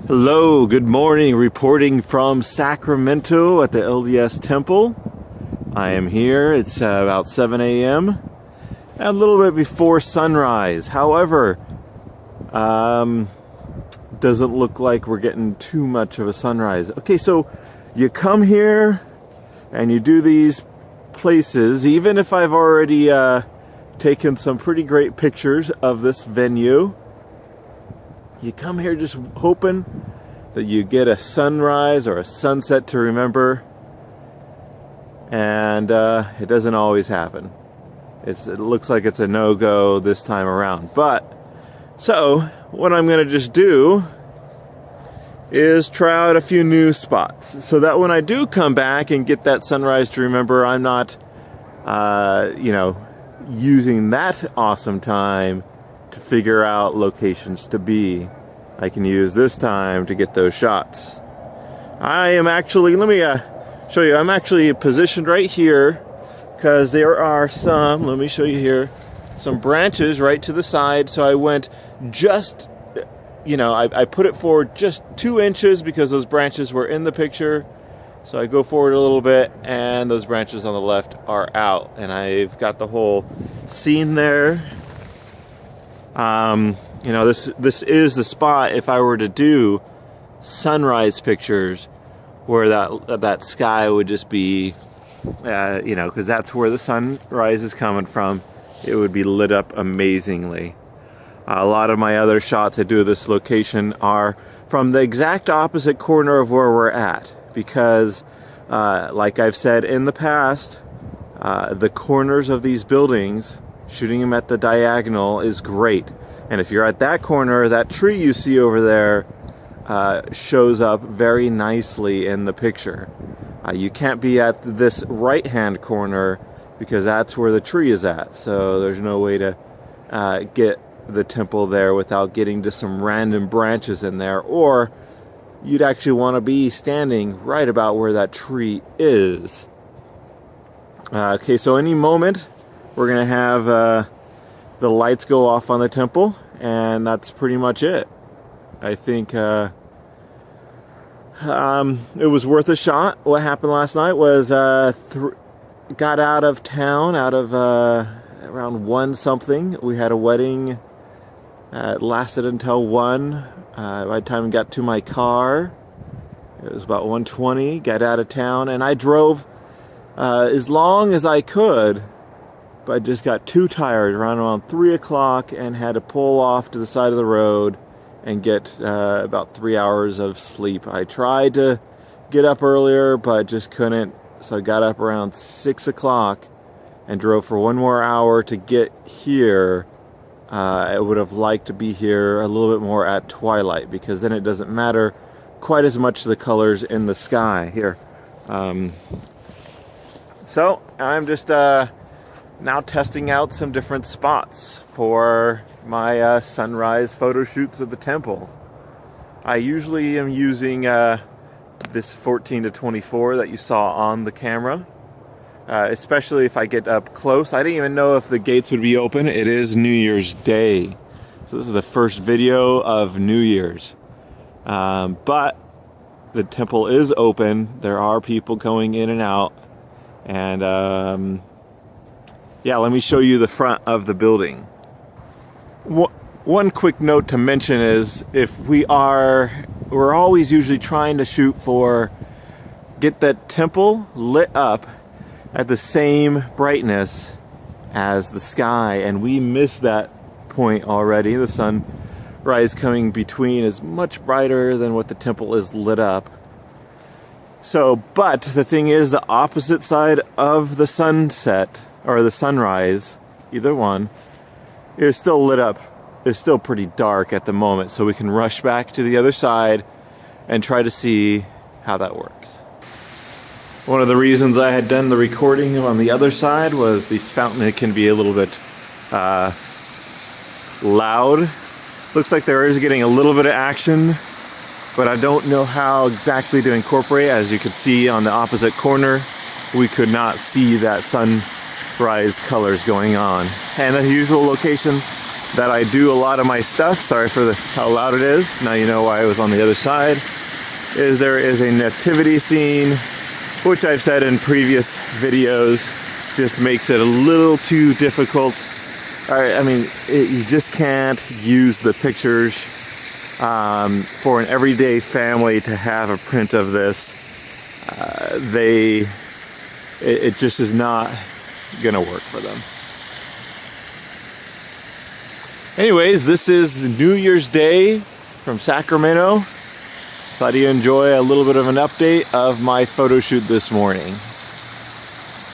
Hello, good morning, reporting from Sacramento at the LDS Temple. I am here, it's about 7 a.m. a little bit before sunrise. However, doesn't look like we're getting too much of a sunrise. Okay, so you come here and you do these places, even if I've already taken some pretty great pictures of this venue. You come here just hoping that you get a sunrise or a sunset to remember, and it doesn't always happen. It looks like it's a no-go this time around. But, so, what I'm going to just do is try out a few new spots, so that when I do come back and get that sunrise to remember, I'm not, using that awesome time to figure out locations to be. I can use this time to get those shots. I am actually, let me show you, I'm actually positioned right here because there are some, let me show you here, some branches right to the side. So I went just, I put it forward just 2 inches because those branches were in the picture. So I go forward a little bit and those branches on the left are out, and I've got the whole scene there. This is the spot if I were to do sunrise pictures where that sky would just be, because that's where the sunrise is coming from. It would be lit up amazingly. A lot of my other shots I do of this location are from the exact opposite corner of where we're at, because like I've said in the past, the corners of these buildings, shooting them at the diagonal is great. And if you're at that corner, that tree you see over there shows up very nicely in the picture. You can't be at this right-hand corner because that's where the tree is at. So there's no way to get the temple there without getting to some random branches in there, or you'd actually want to be standing right about where that tree is. Okay, so any moment we're going to have the lights go off on the temple, and that's pretty much it. I think it was worth a shot. What happened last night was got out of town around 1 something. We had a wedding. It lasted until 1. By the time I got to my car, it was about 1:20. Got out of town, and I drove as long as I could. But I just got too tired around 3 o'clock and had to pull off to the side of the road and get about 3 hours of sleep. I tried to get up earlier, but just couldn't. So I got up around 6 o'clock and drove for 1 more hour to get here. I would have liked to be here a little bit more at twilight, because then it doesn't matter quite as much the colors in the sky here. So I'm just now testing out some different spots for my sunrise photo shoots of the temple. I usually am using this 14-24 that you saw on the camera, especially if I get up close. I didn't even know if the gates would be open. It is New Year's Day, so this is the first video of New Year's. But the temple is open. There are people going in and out, and yeah, let me show you the front of the building. One quick note to mention is we're always usually trying to shoot for get that temple lit up at the same brightness as the sky, and we missed that point already. The sunrise coming between is much brighter than what the temple is lit up. So, but the thing is, the opposite side of the sunset or the sunrise, either one, is still lit up. It's still pretty dark at the moment, so we can rush back to the other side and try to see how that works. One of the reasons I had done the recording on the other side was this fountain can be a little bit loud. Looks like there is getting a little bit of action, but I don't know how exactly to incorporate. As you can see on the opposite corner, we could not see that sunrise colors going on. And the usual location that I do a lot of my stuff. Sorry for how loud it is. Now you know why I was on the other side. Is there is a nativity scene, which I've said in previous videos, just makes it a little too difficult. I mean, you just can't use the pictures for an everyday family to have a print of this. It just is not gonna work for them. Anyways, this is New Year's Day from Sacramento. Thought you'd enjoy a little bit of an update of my photo shoot this morning.